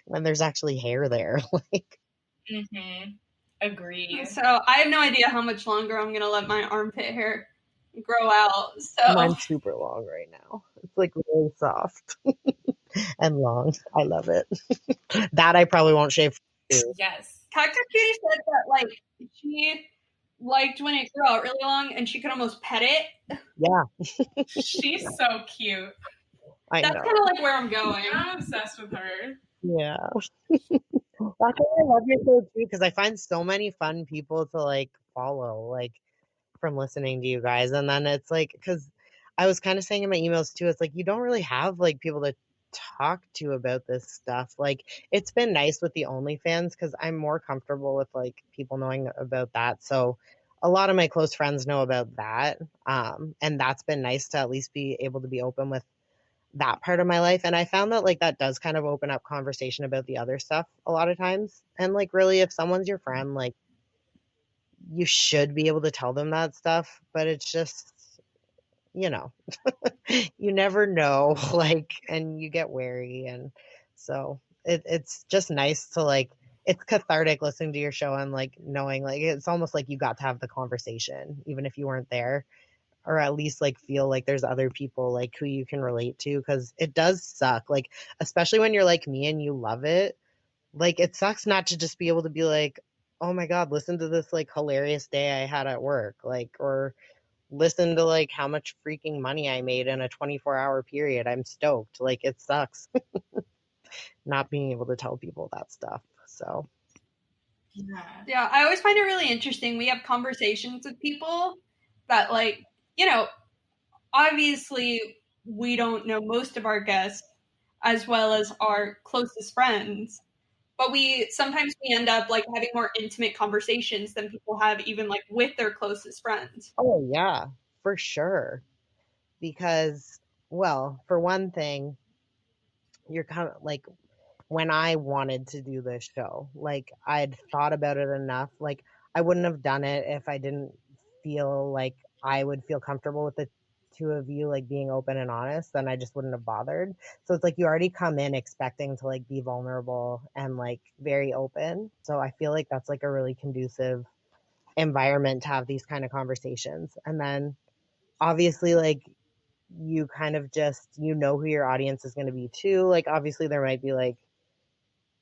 when there's actually hair there. Like, Agree. so I have no idea how much longer I'm gonna let my armpit hair grow out. So mine's super long right now. It's like really soft and long. I love it. That I probably won't shave too. Yes. Cactus Cutie said that like she liked when it grew out really long and she could almost pet it. Yeah, She's so cute. I That's know. kind of like where I'm going. I'm obsessed with her. Yeah. That's why I love your show too, because I find so many fun people to like follow, like from listening to you guys. And then it's like, because I was kind of saying in my emails too, it's like you don't really have like people to talk to about this stuff. Like, it's been nice with the OnlyFans because I'm more comfortable with like people knowing about that. So a lot of my close friends know about that. And that's been nice to at least be able to be open with that part of my life. And I found that like that does kind of open up conversation about the other stuff a lot of times. And like, really, if someone's your friend, like, you should be able to tell them that stuff. But it's just, you know, you never know, like, and you get wary. And so it's just nice to like, it's cathartic listening to your show and like knowing like it's almost like you got to have the conversation, even if you weren't there, or at least like feel like there's other people like who you can relate to. Because it does suck, like, especially when you're like me and you love it, like it sucks not to just be able to be like, oh my God, listen to this like hilarious day I had at work, like, or listen to like how much freaking money I made in a 24-hour period. I'm stoked. Like it sucks not being able to tell people that stuff. So Yeah, I always find it really interesting. We have conversations with people that, like, you know, obviously we don't know most of our guests as well as our closest friends, but sometimes we end up like having more intimate conversations than people have even like with their closest friends. oh yeah, for sure. Because, well, for one thing, you're kind of like, when I wanted to do this show, like I'd thought about it enough. Like I wouldn't have done it if I didn't feel like I would feel comfortable with the two of you like being open and honest, then I just wouldn't have bothered. So it's like you already come in expecting to like be vulnerable and like very open. So I feel like that's like a really conducive environment to have these kind of conversations. And then obviously like you kind of just, you know who your audience is going to be too. Like obviously there might be like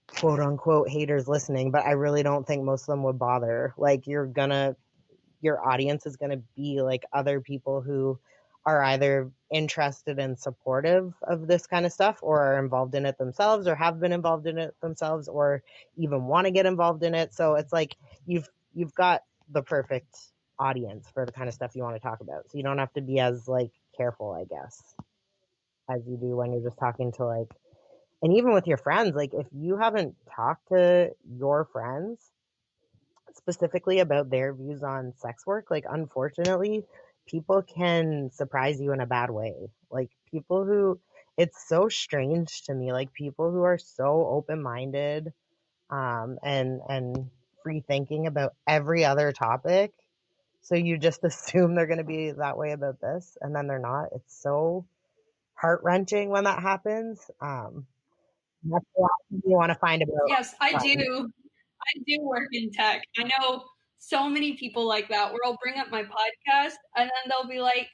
quote unquote haters listening, but I really don't think most of them would bother. Like your audience is gonna be like other people who are either interested and supportive of this kind of stuff, or are involved in it themselves, or have been involved in it themselves, or even want to get involved in it. So it's like you've got the perfect audience for the kind of stuff you want to talk about. So you don't have to be as like careful, I guess, as you do when you're just talking to like, and even with your friends, like if you haven't talked to your friends specifically about their views on sex work, like unfortunately, people can surprise you in a bad way. Like people who, it's so strange to me, like people who are so open-minded and free thinking about every other topic. So you just assume they're going to be that way about this, and then they're not. It's so heart-wrenching when that happens. That's the last thing you want to find about Yes, I friends. do. I do work in tech. I know so many people like that where I'll bring up my podcast and then they'll be like,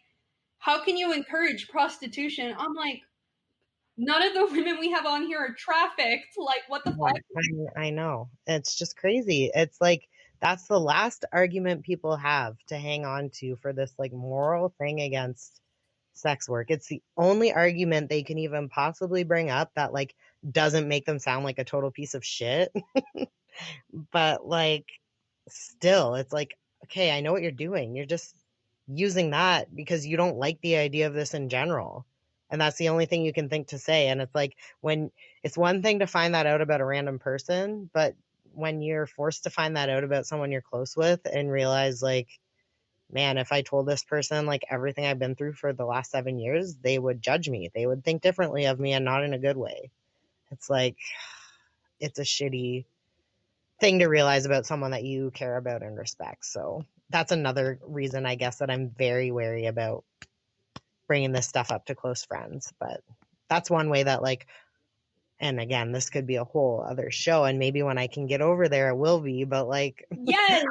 how can you encourage prostitution? I'm like, none of the women we have on here are trafficked. Like, what the Yeah, fuck? I know. It's just crazy. It's like that's the last argument people have to hang on to for this like moral thing against sex work. It's the only argument they can even possibly bring up that like doesn't make them sound like a total piece of shit. But like still, it's like, okay, I know what you're doing. You're just using that because you don't like the idea of this in general. And that's the only thing you can think to say. And it's like when it's one thing to find that out about a random person, but when you're forced to find that out about someone you're close with and realize like, man, if I told this person like everything I've been through for the last 7 years, they would judge me. They would think differently of me and not in a good way. It's like, it's a shitty thing to realize about someone that you care about and respect. So that's another reason, I guess, that I'm very wary about bringing this stuff up to close friends. But that's one way that, like, and again, this could be a whole other show. And maybe when I can get over there, it will be. But like, Yes.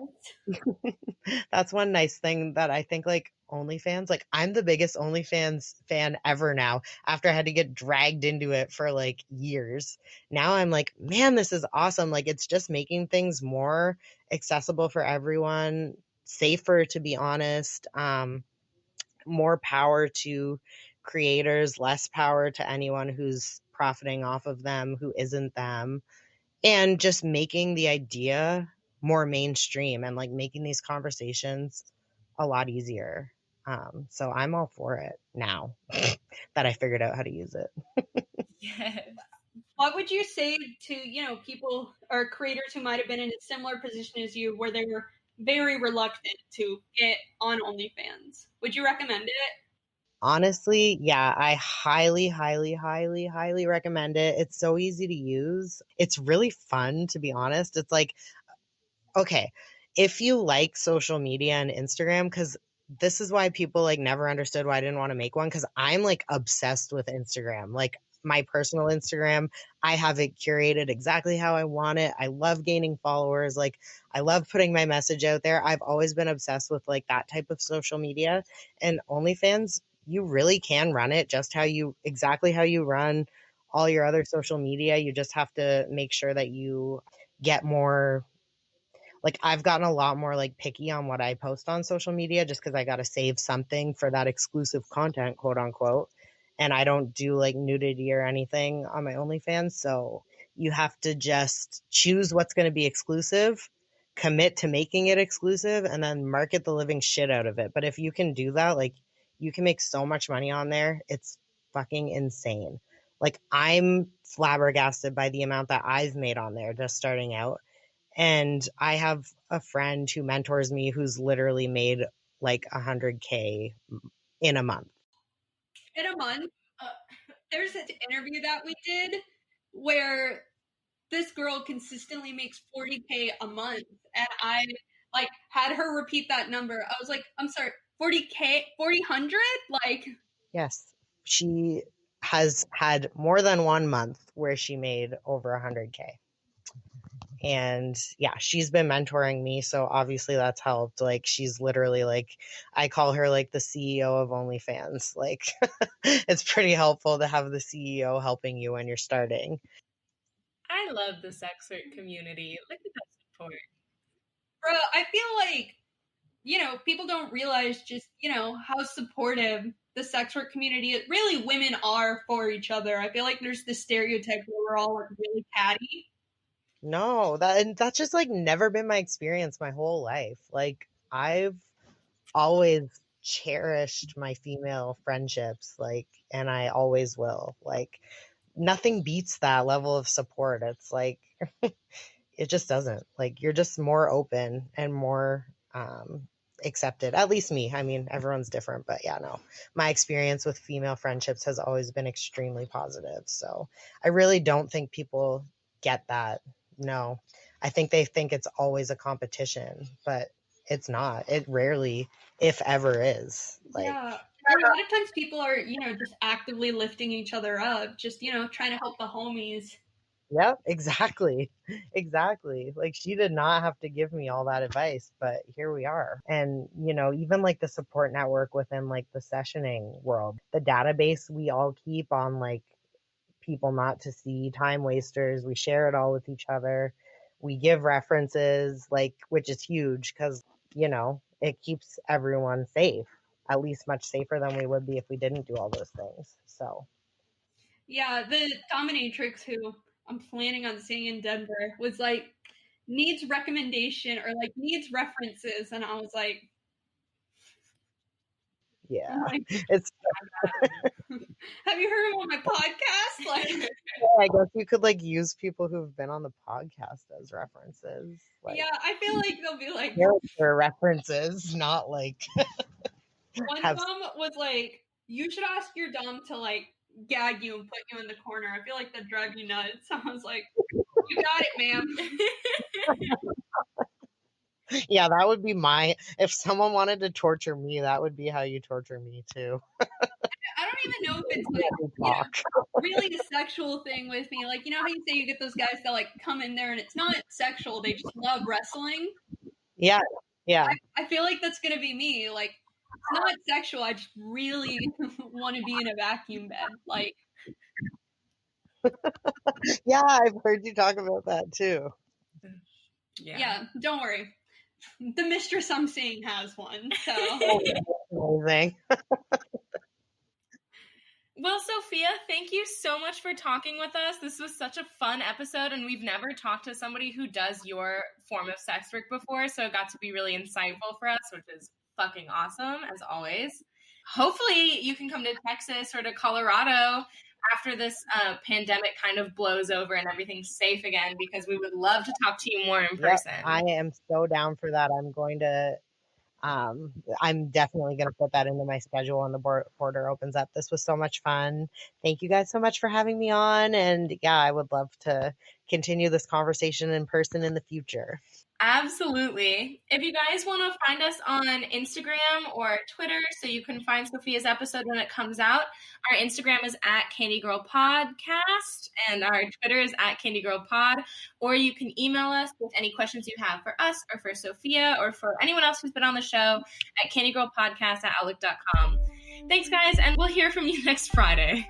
that's one nice thing that I think, like, OnlyFans, like, I'm the biggest OnlyFans fan ever now after I had to get dragged into it for like years. Now I'm like, man, this is awesome. Like, it's just making things more accessible for everyone, safer, to be honest, more power to creators, less power to anyone who's profiting off of them who isn't them, and just making the idea more mainstream and like making these conversations a lot easier. So I'm all for it now that I figured out how to use it. Yes. What would you say to, people or creators who might have been in a similar position as you where they were very reluctant to get on OnlyFans? Would you recommend it? Honestly, yeah, I highly, highly, highly, highly recommend it. It's so easy to use. It's really fun, to be honest. It's like, okay, if you like social media and Instagram, because this is why people like never understood why I didn't want to make one, because I'm like obsessed with Instagram. Like my personal Instagram, I have it curated exactly how I want it. I love gaining followers. Like I love putting my message out there. I've always been obsessed with like that type of social media. And OnlyFans, you really can run it just exactly how you run all your other social media. You just have to make sure that you get more, like I've gotten a lot more like picky on what I post on social media just because I got to save something for that exclusive content, quote unquote. And I don't do like nudity or anything on my OnlyFans. So you have to just choose what's going to be exclusive, commit to making it exclusive, and then market the living shit out of it. But if you can do that, like you can make so much money on there. It's fucking insane. Like I'm flabbergasted by the amount that I've made on there just starting out. And I have a friend who mentors me who's literally made like 100K in a month. In a month, there's an interview that we did where this girl consistently makes 40K a month, and I like had her repeat that number. I was like, I'm sorry, 40K, 400? Like, Yes. She has had more than 1 month where she made over 100K. And yeah, she's been mentoring me. So obviously that's helped. Like she's literally like, I call her like the CEO of OnlyFans. Like it's pretty helpful to have the CEO helping you when you're starting. I love the sex work community. Look at that support. bro, I feel like, people don't realize just, how supportive the sex work community is. Really, women are for each other. I feel like there's this stereotype where we're all like really catty. No, that's just like never been my experience my whole life. Like I've always cherished my female friendships, like, and I always will. Like nothing beats that level of support. It's like it just doesn't. Like you're just more open and more accepted. At least me. I mean, everyone's different, but yeah, no. My experience with female friendships has always been extremely positive. So I really don't think people get that. No. I think they think it's always a competition, but it's not. It rarely, if ever, is. Like Yeah. Or a lot of times people are, just actively lifting each other up, just, trying to help the homies. Yep, exactly. Exactly. Like she did not have to give me all that advice, but here we are. And, even like the support network within like the sessioning world, the database we all keep on like people not to see, time wasters, we share it all with each other. We give references, like, which is huge because, it keeps everyone safe, at least much safer than we would be if we didn't do all those things. So, Yeah, the dominatrix who I'm planning on seeing in Denver was like, needs recommendation or like needs references. And I was like, yeah, I'm like, it's have you heard him on my podcast? Like, I guess you could like use people who've been on the podcast as references. Like yeah, I feel like they'll be like, character references, not like one have dom was like, you should ask your dom to like gag you and put you in the corner. I feel like that drive you nuts. I was like, you got it, ma'am. yeah, that would be if someone wanted to torture me, that would be how you torture me too. I don't even know if it's like, really a sexual thing with me. Like, how you say you get those guys that like come in there and it's not sexual, they just love wrestling. Yeah. Yeah. I feel like that's gonna be me. Like, it's not sexual. I just really want to be in a vacuum bed. Like, Yeah, I've heard you talk about that too. yeah, don't worry. The mistress I'm seeing has one. So Amazing. Well, Sophia, thank you so much for talking with us. This was such a fun episode, and we've never talked to somebody who does your form of sex work before, so it got to be really insightful for us, which is fucking awesome, as always. Hopefully, you can come to Texas or to Colorado after this pandemic kind of blows over and everything's safe again, because we would love to talk to you more in person. I am so down for that. I'm definitely going to put that into my schedule when the border opens up. This was so much fun. Thank you guys so much for having me on. And yeah, I would love to continue this conversation in person in the future. Absolutely. If you guys want to find us on Instagram or Twitter so you can find Sophia's episode when it comes out, our Instagram is at Candy Girl Podcast and our Twitter is at Candy Girl Pod. Or you can email us with any questions you have for us or for Sophia or for anyone else who's been on the show at candygirlpodcast@outlook.com. Thanks, guys, and we'll hear from you next Friday.